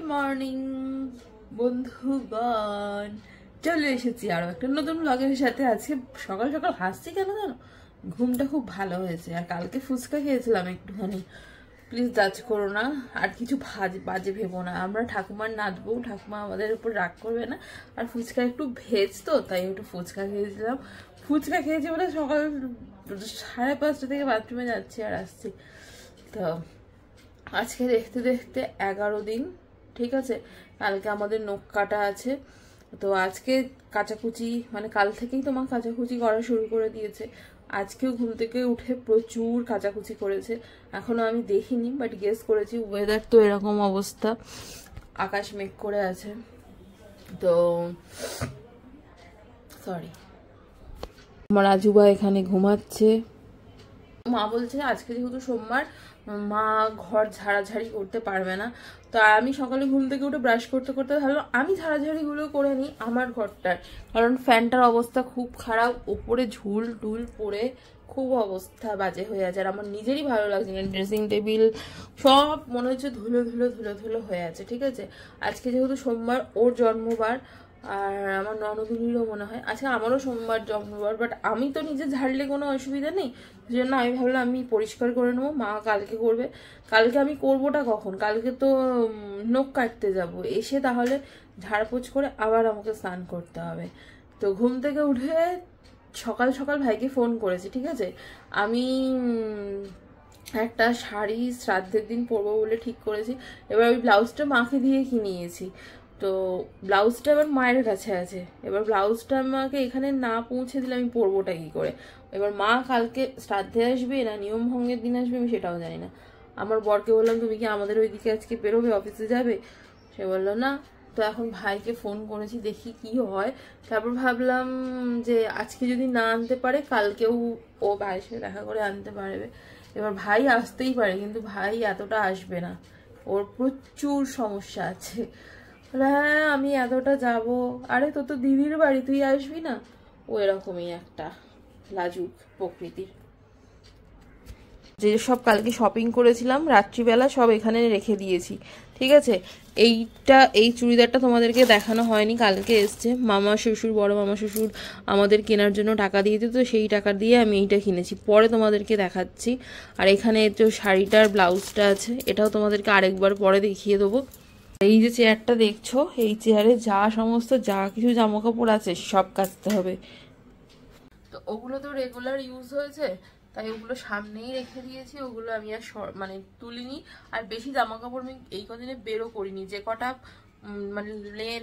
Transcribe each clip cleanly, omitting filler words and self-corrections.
Morning বন্ধুগণ, চলে এসেছি আরো একটা নতুন ব্লগের সাথে। আজকে সকাল সকাল হাসছি কেন জানো? ঘুমটা খুব ভালো হয়েছে, আর কালকে ফুচকা খেয়েছিলাম একটুখানি। প্লিজ জাজ করো না, আর কিছু বাজে ভেবো না। আমরা ঠাকুমার নাচবো, ঠাকুমা আমাদের উপর রাগ করবে না। আর ফুচকা একটু ভেজ তো, তাই একটু ফুচকা খেয়েছিলাম। ফুচকা খেয়েছি বলে সকাল 5:30 থেকে বাথরুমে যাচ্ছি আর আসছি। তো আজকে দেখতে দেখতে 11 দিন, ঠিক আছে। কালকে আমাদের নখ কাটা আছে, তো আজকে কাচাকুচি মানে কাল থেকেই তোমার কাচাকুচি করা শুরু করে দিয়েছে। আজকেও ঘুম থেকে উঠে প্রচুর কাচাকুচি করেছে। এখনো আমি দেখিনি, বাট গেস করেছি। ওয়েদার তো এরকম অবস্থা, আকাশ মেঘ করে আছে। তো সরি, আমার রাজুবা এখানে ঘুমাচ্ছে। মা বলছে আজকে যেহেতু সোমবার, মা ঘর ঝাড়াঝাড়ি করতে পারবে না। তো আমি সকালে ঘুম থেকে উঠে ব্রাশ করতে করতে ভাবলাম আমি ঝাড়াঝাড়িগুলো করে নিই আমার ঘরটার, কারণ ফ্যানটার অবস্থা খুব খারাপ, ওপরে ঝুল টুল পড়ে খুব অবস্থা বাজে হয়ে আছে। আর আমার নিজেরই ভালো লাগছে না, ড্রেসিং টেবিল সব মনে হচ্ছে ধুলো ধুলো ধুলো ধুলো হয়ে আছে, ঠিক আছে। আজকে যেহেতু সোমবার, ওর জন্মবার, আর আমার ননদিনীরও মনে হয় আচ্ছা আমারও সোমবার জন্মবার, বাট আমি তো নিজে ঝাড়লে কোনো অসুবিধা নেই, সেই জন্য আমি ভাবলাম আমি পরিষ্কার করে নেবো। মা কালকে করবে। কালকে আমি করবোটা কখন? কালকে তো নখ কাটতে যাব, এসে তাহলে ঝাড়পোছ করে আবার আমাকে স্নান করতে হবে। তো ঘুম থেকে উঠে সকাল সকাল ভাইকে ফোন করেছি, ঠিক আছে। আমি একটা শাড়ি শ্রাদ্ধের দিন পরবো বলে ঠিক করেছি। এবার ওই ব্লাউজটা মাকে দিয়ে কিনিয়েছি, তো ব্লাউজটা এবার মায়ের কাছে আছে। এবার ব্লাউজটা আমাকে এখানে না পৌঁছে দিলে আমি পরবোটা কি করে? এবার মা কালকে শ্রাদ্ধে আসবে না নিয়ম ভঙ্গের দিন আসবে আমি সেটাও জানি না। আমার বরকে বললাম তুমি কি আমাদের ওইদিকে আজকে বেরোবে, অফিসে যাবে? সে বললো না। তো এখন ভাইকে ফোন করেছি, দেখি কি হয়। তারপর ভাবলাম যে আজকে যদি না আনতে পারে কালকেও ও ভাইয়ের সাথে দেখা করে আনতে পারবে। এবার ভাই আসতেই পারে, কিন্তু ভাই এতটা আসবে না, ওর প্রচুর সমস্যা আছে। হ্যাঁ আমি এতটা যাব, আরে তোর তো দিদির বাড়ি, তুই আসবি না? ও এরকমই একটা লাজুক প্রকৃতির। যে সব কালকে শপিং করেছিলাম রাত্রিবেলা সব এখানে রেখে দিয়েছি, ঠিক আছে। এই চুড়িদারটা তোমাদেরকে দেখানো হয়নি, কালকে এসছে। মামা শ্বশুর, বড় মামা শ্বশুর আমাদের কেনার জন্য টাকা দিয়েছে, তো সেই টাকা দিয়ে আমি এইটা কিনেছি, পরে তোমাদেরকে দেখাচ্ছি। আর এখানে যে শাড়িটার ব্লাউজটা আছে, এটাও তোমাদেরকে আরেকবার পরে দেখিয়ে দেবো। এই যে চেয়ারটা দেখছো, এই চেয়ারে সমস্ত কিছু জামা কাপড় আছে সব কাচতে হবে। তো ওগুলো তো রেগুলার ইউজ হয়েছে, তাই ওগুলো সামনেই রেখে দিয়েছি, ওগুলো আমি আর মানে তুলিনি। আর বেশি জামা কাপড় আমি এই কদিনে বেরো করিনি, যে কটা মানে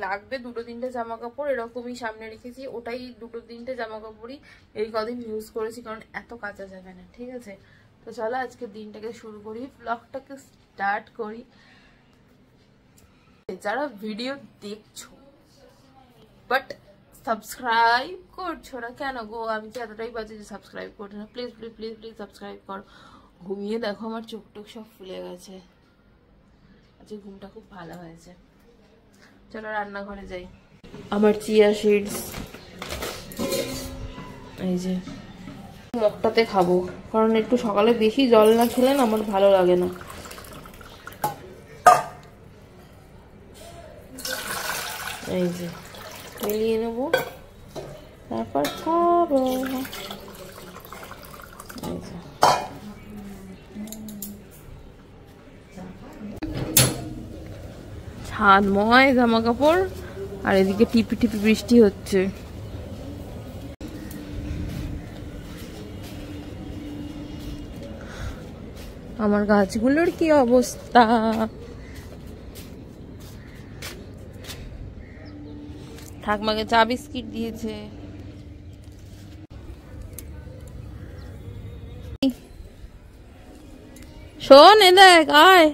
লাগবে 2-3টে জামা কাপড় এরকমই সামনে রেখেছি, ওটাই 2-3টে জামা কাপড়ই এই কদিন ইউজ করেছি, কারণ এত কাচা যাবে না, ঠিক আছে। তো চলো আজকে দিনটাকে শুরু করি, ব্লগটাকে স্টার্ট করি। যারা ভিডিও দেখছো বাট সাবস্ক্রাইব করছো না কেন গো? আমি তো এতটাই বাজে যে সাবস্ক্রাইব করছো না। Please please please please subscribe করো। ঘুমিয়ে দেখো আমার চোখ টোক সব ফুলে গেছে, আজকে ঘুমটা খুব ভালো হয়েছে। চলো রান্নাঘরে যাই। আমার চিয়া সিডস এই যে মগটাতে খাবো, কারণ একটু সকালে বেশি জল না খেলে না আমার ভালো লাগে না। এই যে মিলিয়ে নেবো, তারপর খাবো। ছাদময় জামা কাপড়, আর এদিকে টিপি টিপি বৃষ্টি হচ্ছে। আমার গাছগুলোর কি অবস্থা! ঠাকুমাকে চা বিস্কিট দিয়েছে। শোন এ দেখ, আয়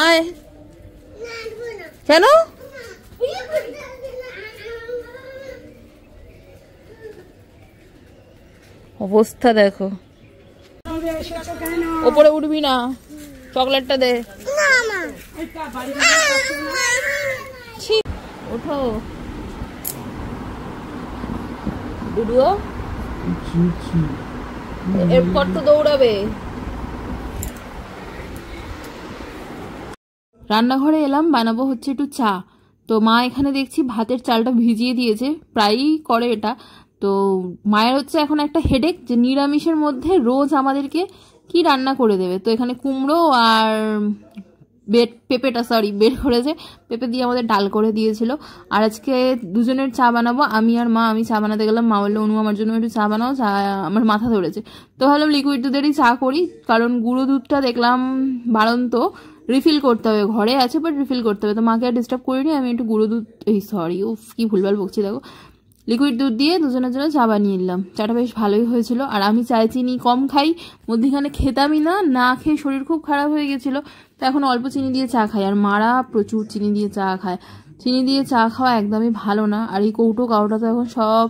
আয়। কেন? অবস্থা দেখো, ওপরে উঠবি না, চকলেটটা দে। ওঠো ডুডুও, এরপর তো দৌড়াবে। রান্নাঘরে এলাম, বানাবো হচ্ছে একটু চা। তো মা এখানে দেখছি ভাতের চালটা ভিজিয়ে দিয়েছে, প্রায়ই করে এটা। তো মায়ের হচ্ছে এখন একটা হেডেক যে নিরামিষের মধ্যে রোজ আমাদেরকে কি রান্না করে দেবে। তো এখানে কুমড়ো আর বের করেছে, পেঁপে দিয়ে আমাদের ডাল করে দিয়েছিল। আর আজকে দুজনের চা বানাবো, আমি আর মা। আমি চা বানাতে গেলাম, মা বললো অনু আমার জন্য একটু চা বানাও, চা আমার মাথা ধরেছে। তো ভাবলাম লিকুইড দুধেরই চা করি, কারণ গুঁড়ো দুধটা দেখলাম বাড়ন্ত রিফিল করতে হবে, ঘরে আছে বাট রিফিল করতে হবে। তো মাকে আর ডিস্টার্ব করিনি, আমি একটু গুঁড়ো দুধ কি ভুলভাল বকছি দেখো, লিকুইড দুধ দিয়ে দুজনের জন্য চা বানিয়ে নিলাম। চাটা বেশ ভালোই হয়েছিল। আর আমি চাই চিনি কম খাই, মধ্যিখানে খেতামই না খেয়ে শরীর খুব খারাপ হয়ে গেছিল। তো এখন অল্প চিনি দিয়ে চা খাই। আর মারা প্রচুর চিনি দিয়ে চা খায়। চিনি দিয়ে চা খাওয়া একদমই ভালো না। আর এই কাউটা তো এখন সব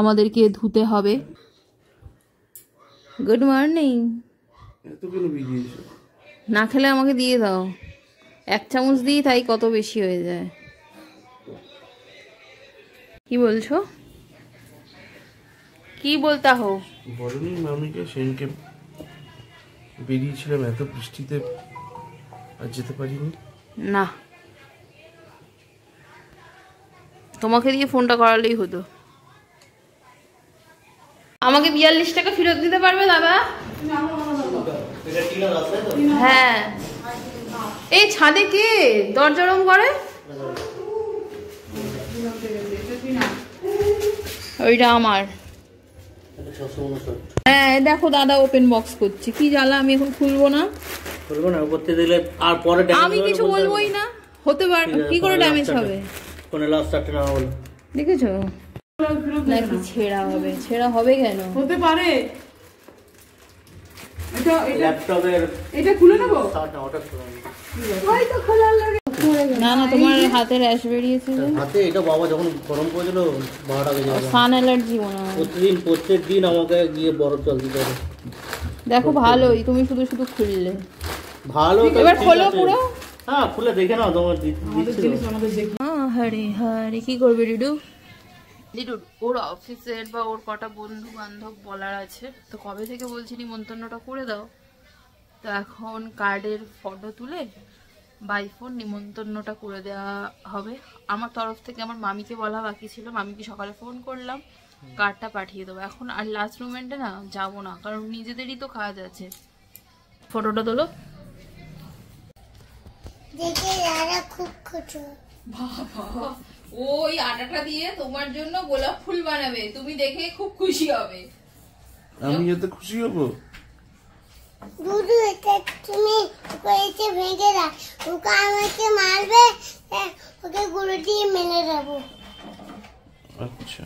আমাদেরকে ধুতে হবে। Good morning. না খেলে আমাকে দিয়ে দাও, 1 চামচ দিই তাই কত বেশি হয়ে যায়। কি বলছো? কি বলতা হো? বলনি মামিকে সেনকে বেরিয়েছিলাম এত বৃষ্টিতে আর যেতে পারিনি। না, তোমাকে দিয়ে ফোনটা করালেই হতো। আমাকে 42 টাকা ফেরত দিতে পারবে দাদা? হ্যাঁ। এই ছাদে কে দরজা রং করে? ওইটা আমার। হ্যাঁ দেখো দাদা ওপেন বক্স করছে, কি জ্বালা। আমি এখন খুলবো না, করতে দিলে আর পরে আমি কিছু বলবোই না। হতে পারে কি করে ড্যামেজ হবে? কোন লাস্ট চারটে না বলো, দেখেছো নাকি ছেঁড়া হবে? ছেঁড়া হবে কেন? হতে পারে। ল্যাপটপের এটা খুলে নেবো। ওটা খুলে হয়তো খোলার লাগে। না না, তোমার হাতে র্যাশ বেরিয়েছে হাতে। এটা বাবা যখন গরম করেছিল 12টা বেজে গেল। সান অ্যালার্জি মনে হয়। প্রত্যেক দিন আমাকে গিয়ে বরফ জল দিতে হবে। দেখো ভালোই, তুমি শুধু খুললে ভালো। এবার খোলো পুরো। হ্যাঁ খুলে দেখে নাও, তোমার হরে হরে। কি করবে লিডু? ওর অফিসের বা ওর কটা বন্ধু বান্ধব বলার আছে, তো কবে থেকে বলছি নিমন্ত্রণটা করে দাও। তো এখন কার্ডের ফটো তুলে বাই ফোন নিমন্ত্রণটা করে দেওয়া হবে আমার তরফ থেকে। আমার মামিকে বলা বাকি ছিল, মামিকে সকালে ফোন করলাম, কার্ডটা পাঠিয়ে দেবো। এখন আর লাস্ট মোমেন্টে না যাবো না, কারণ নিজেদেরই তো কাজ আছে। ফটোটা তোলো। ওই আটাটা দিয়ে তোমার জন্য গোলাপ ফুল বানাবে, তুমি দেখে খুব খুশি হবে। আমি এত খুশি হব? দুধু এটা তুমি কইতে ভেঙে দাও, ওকে আমাকে মারবে, ওকে গুঁড়ো দিয়ে মেরে দেবো। আচ্ছা,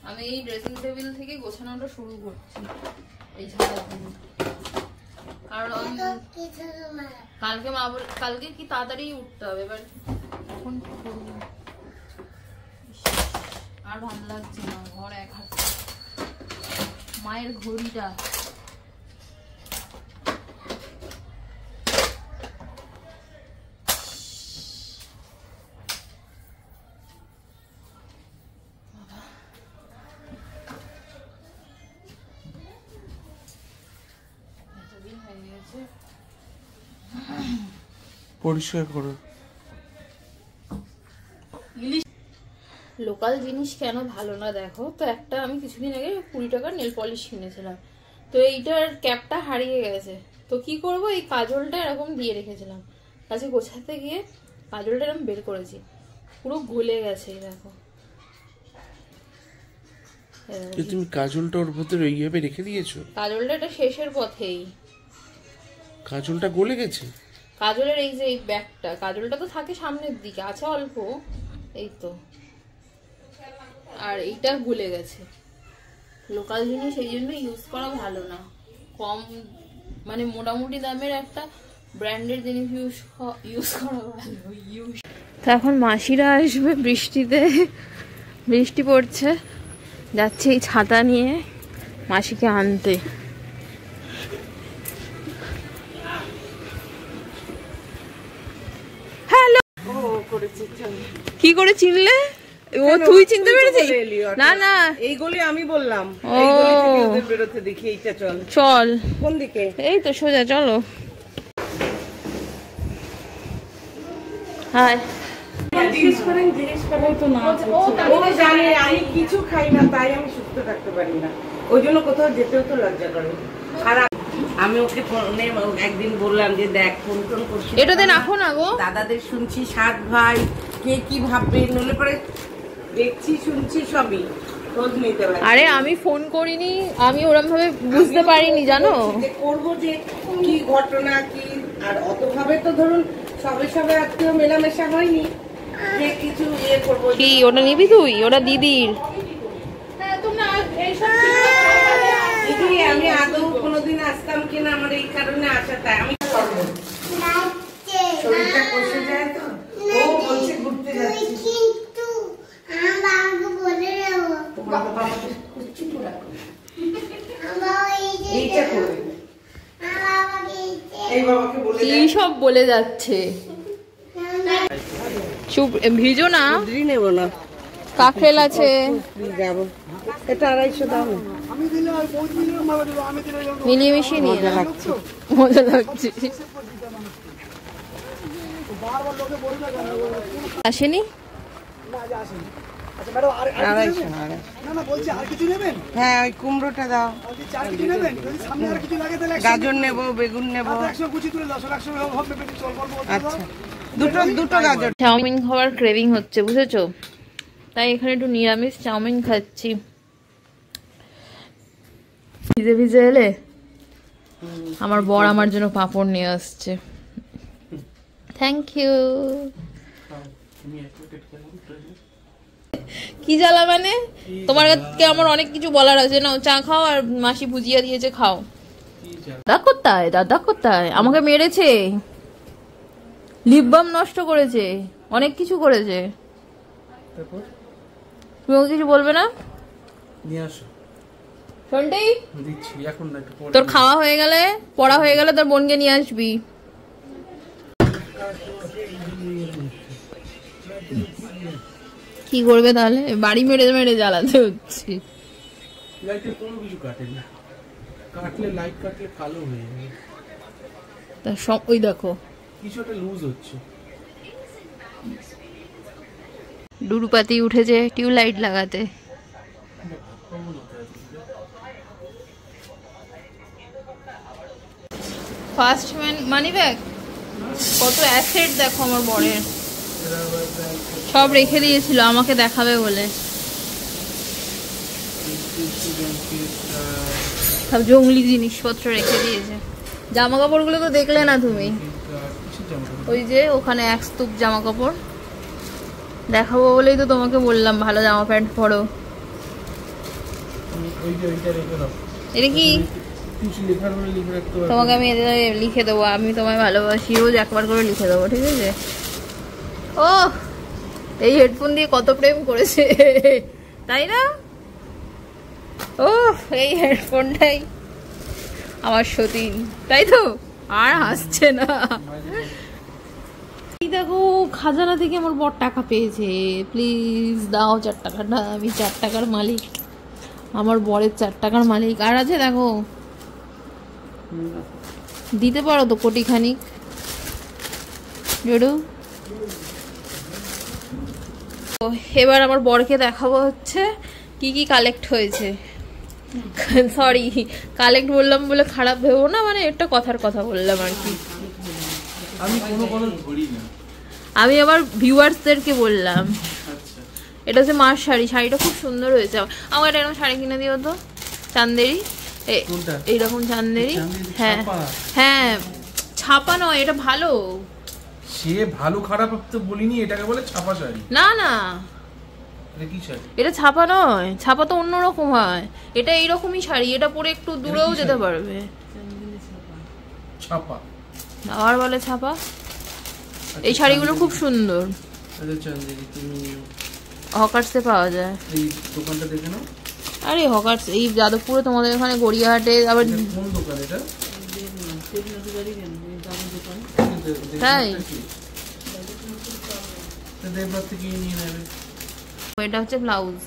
আমি এই ড্রেসিং টেবিল থেকে গোছানোটা শুরু করছি এই ঝাড়া দিয়ে। কারণ কালকে কালকে কি তাড়াতাড়ি উঠতে হবে, এবার এখন আর ভালো লাগছে না ঘর এক হাত। মায়ের ঘড়িটা পরিষ্কার করো। লোকাল জিনিস কেন ভালো না দেখো তো। একটা আমি কিছুদিন আগে 20 টাকার নেল পলিশ কিনেছিলাম, তো এইটার ক্যাপটা হারিয়ে গেছে। তো কি করব, এই কাজলটা এরকম দিয়ে রেখেছিলাম, কাছে গোছাতে গিয়ে কাজলটা এরকম বের করেছি, পুরো গলে গেছে। দেখো তুমি কাজলটা ওর ভিতরে এইভাবে রেখে দিয়েছো? কাজলটা এটা শেষের পথেই। কাজলটা গলে গেছে? কাজলের এই যে এই ব্যাগটা, কাজলটা তো থাকে সামনের দিকে, আছে অল্প এই তো, আর এইটা গলে গেছে। লোকাল জিনিস এই জন্য ইউজ করা ভালো না। কম মানে মোটামুটি দামের একটা ব্র্যান্ডের জিনিস ইউজ করা ভালো। তো এখন মাসিরা আসবে বৃষ্টিতে, বৃষ্টি পড়ছে, যাচ্ছে এই ছাতা নিয়ে মাসিকে আনতে। হ্যালো, কি করে চিনলে? ও তুই চিনতে পেরেছিস? না না, এই গলি আমি বললাম, ও এই গলি থেকে ওদের বেরোতে দেখি। এইটা চল চল, কোন দিকে? এই তো সোজা চলো। হাই জিজ্ঞেস করেন তো না ও জানে আমি কিছু খাই না, তাই আমি সুস্থ থাকতে পারি না, ওই জন্য কোথাও যেতেও তো লজ্জা করে। আর আমি ওকে ফোনে একদিন বললাম যে দেখ ফোন টোন করছি, এটাতে রাখো না গো। দাদাদের শুনছি 7 ভাই কে কি ভাববে, নলে পরে দেখছি শুনছি সবই, খোঁজ নিতে পারি। আরে আমি ফোন করিনি, আমি ওরকম ভাবে বুঝতে পারিনি জানো, করবো যে কি ঘটনা কি, আর অত ভাবে তো ধরুন সবে সবে আত্মীয় মেলামেশা হয়নি যে কিছু ইয়ে করবো। কি ওটা নিবি তুই? ওটা দিদির। দিদি আমি আদৌ কোনোদিন আসতাম কিনা, আমার এই কারণে আসা, তাই আমি শরীরটা কষে যায় তো, ও বলছে ঘুরতে যাচ্ছি। কিন্তু আমার বাবাকে বলে দেবো, তোমার বাবা আমাকে কুচ্ছি পোড়া এইটা করবে, আমার বাবাকে এই বাবাকে বলে কি সব বলে যাচ্ছে, চুপ ভিজো না। নেব না, কাকরেল আছে, যাবো। এটা 250 দাও না, মিলিয়ে মিশিয়ে নিয়ে নাও। মজা লাগছে। আসেনি? 250। হ্যাঁ ওই কুমড়োটা দাও, গাজর নেবো, বেগুন নেবো। আচ্ছা দুটো গাজর। চাউমিন খাওয়ার ক্রেভিং হচ্ছে বুঝেছো, তাই এখানে একটু নিরামিষ চাউমিন খাচ্ছি। ভিজে ভিজে এলে আমার বর আমার জন্য পাঁপড় নিয়ে আসছে। Thank you. কি জ্বালা মানে? তোমার কাছে আমার অনেক কিছু বলার আছে না, চা খাও, আর মাসি ভুজিয়া দিয়েছে খাও। দাদা কোথায়? দাদা কোথায়? আমাকে মেরেছে, লিপ বাম নষ্ট করেছে, অনেক কিছু করেছে। তুমি ওকে কিছু বলবে না? শোনটেই তোর খাওয়া হয়ে গেলে, পড়া হয়ে গেলে তোর বোনকে নিয়ে আসবি। কি করবে তাহলে? বাড়ি মেরে মেরে জ্বালাতে হচ্ছে। ওই দেখো ডুরুপাতি উঠেছে টিউবলাইট লাগাতে। ফার্স্ট মানি ব্যাগ, কত অ্যাসেট দেখো আমার বরের, সব রেখে দিয়েছিল আমাকে দেখাবে বলে, সব জঙ্গলি জিনিসপত্র রেখে দিয়েছে। জামা কাপড়গুলো তো দেখলে না তুমি, ওই যে ওখানে এক স্তূপ জামা কাপড় দেখাবো বলেই তো তোমাকে বললাম ভালো জামা প্যান্ট পরো। এটা কি? তোমাকে আমি লিখে দেবো, আমি তোমায় ভালোবাসি রোজ একবার করে লিখে দেবো, ঠিক আছে? ও এই হেডফোন দিয়ে কত প্রেম করেছে তাই না? ও এই হেডফোনটাই আমার সতীন, তাই তো? আর হাসছে না। দেখো খাজানা থেকে আমার বড় টাকা পেয়েছে, প্লিজ দাও 4 টাকাটা, আমি 4 টাকার মালিক, আমার বরের 4 টাকার মালিক। আর আছে দেখো, দিতে পারো তো কোটি খানিক জোড়ো। এবার আমার বরকে দেখাবো হচ্ছে কি কি কালেক্ট হয়েছে। সরি কালেক্ট বললাম বলে খারাপ ভেবো না, মানে একটা কথার কথা বললাম আর কি। আমি আবার ভিউয়ার্সদেরকে বললাম। এটা হচ্ছে মার শাড়ি, শাড়িটা খুব সুন্দর হয়েছে। আমার এটা এরকম শাড়ি কিনে দিও তো, চান্দেরি, এইরকম চান্দেরি। হ্যাঁ হ্যাঁ ছাপা নয়, এটা ভালো। সে ভালো খারাপ তো বলিনি, এটাকে বলে ছাপা শাড়ি। না না এটা ছাপা নয়, ছাপা তো অন্যরকম হয়, এটা এইরকমই শাড়ি, এটা পরে একটু দূরেও যেতে পারবে। ছাপা আবার বলে ছাপা। এই শাড়িগুলো খুব সুন্দর, হকার্সে পাওয়া যায়। এই দোকানটা দেখে নাও। আরে হকার্স এই যাদবপুরে, তোমাদের এখানে গড়িয়াহাটে আবার। কোন দোকান এটা? তাই দেবরাত থেকে নিয়ে নেবে। এটা হচ্ছে ব্লাউজ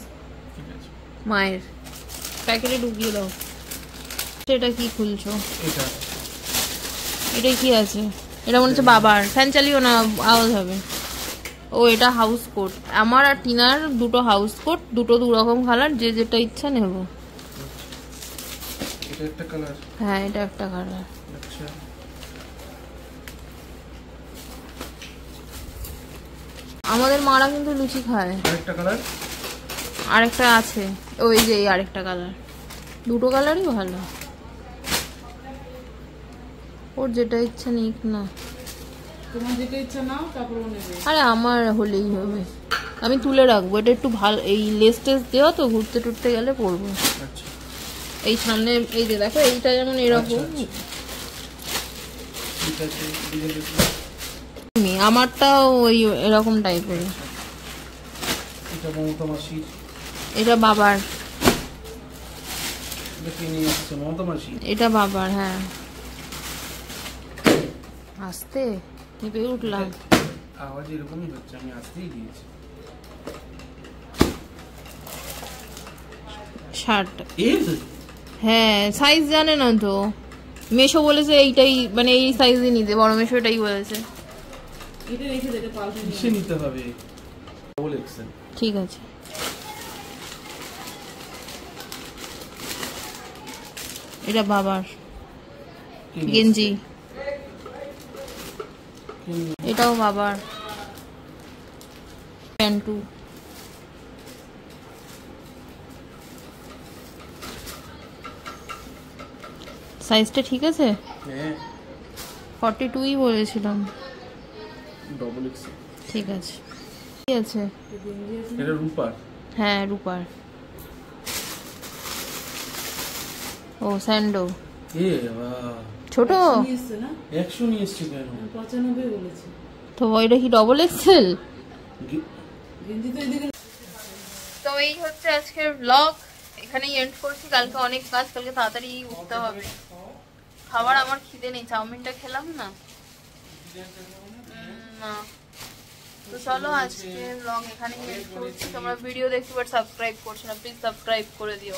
মায়ের, প্যাকেটে ঢুকিয়ে দাও। এটা কি খুলছো? এটা কি আছে? এটা মনে হচ্ছে বাবার। ফ্যান চালিও না, আওয়াজ হবে। ও এটা হাউস কোট, আমার আর টিনার দুটো হাউস কোট, দুটো দু রকম কালার, যে যেটা ইচ্ছা নেব। এটা একটা কালার। হ্যাঁ এটা একটা কালার। আচ্ছা আমাদের মারা কিন্তু লুচি খায়। আরেকটা কালার। আরেকটা আছে, ওই যে এই আরেকটা কালার, দুটো কালারই ভালো, ওর যেটা ইচ্ছা নিক না। তোমার যেটা ইচ্ছা নাও, তারপর ও নেবে। আরে আমার হলেই হবে, আমি তুলে রাখবো, এটা একটু ভালো, এই লেস টেস দেওয়া তো, ঘুরতে টুরতে গেলে পরবো। আচ্ছা এই সামনে এই যে দেখো, এইটা যেমন এরকম, ঠিক আছে আমারটাও ওই এরকম টাইপের। এটা মমতা মাসির। এটা বাবার। এটা কে নিয়ে আসছে? মমতা মাসি। এটা বাবার। হ্যাঁ আস্তে নেপে উঠলাম। আওয়াজ এরকমই হচ্ছে, আমি আসতেই দিয়েছি। শার্ট। এই হ্যাঁ সাইজ জানে না তো, মেশো বলেছে এইটাই, মানে এই সাইজই নিতে, বড় মেশো এটাই বলেছে। এটা রেখে দে, এটা পাল্টে নিয়ে কিসে নিতে হবে? Double XL. ঠিক আছে। এটা বাবার গেঞ্জি, এটাও বাবার প্যান্টু। সাইজটা ঠিক আছে? হ্যাঁ 42ই বলেছিলাম। ডবল এক্সেল ঠিক আছে। ঠিক আছে। এটা রূপার। হ্যাঁ রূপার। ও স্যান্ডো। এ বাবা ছোট। নিয়ে এসছে না, 100 নিয়ে এসছে কেন? 95 বলেছে। তো ওইটা কি ডবল এক্সেল? গেঞ্জি তো এদিকে। তো এই হচ্ছে আজকের ব্লগ, এখানেই এন্ড করছি। কালকে অনেক কাজ, কালকে তাড়াতাড়ি উঠতে হবে। খাবার আমার খিদে নেই, চাউমিনটা খেলাম না। না তো চলো আজকে ব্লগ এখানেই এন্ড করছি। তোমরা ভিডিও দেখতে বাট সাবস্ক্রাইব করছো না, প্লিজ সাবস্ক্রাইব করে দিও।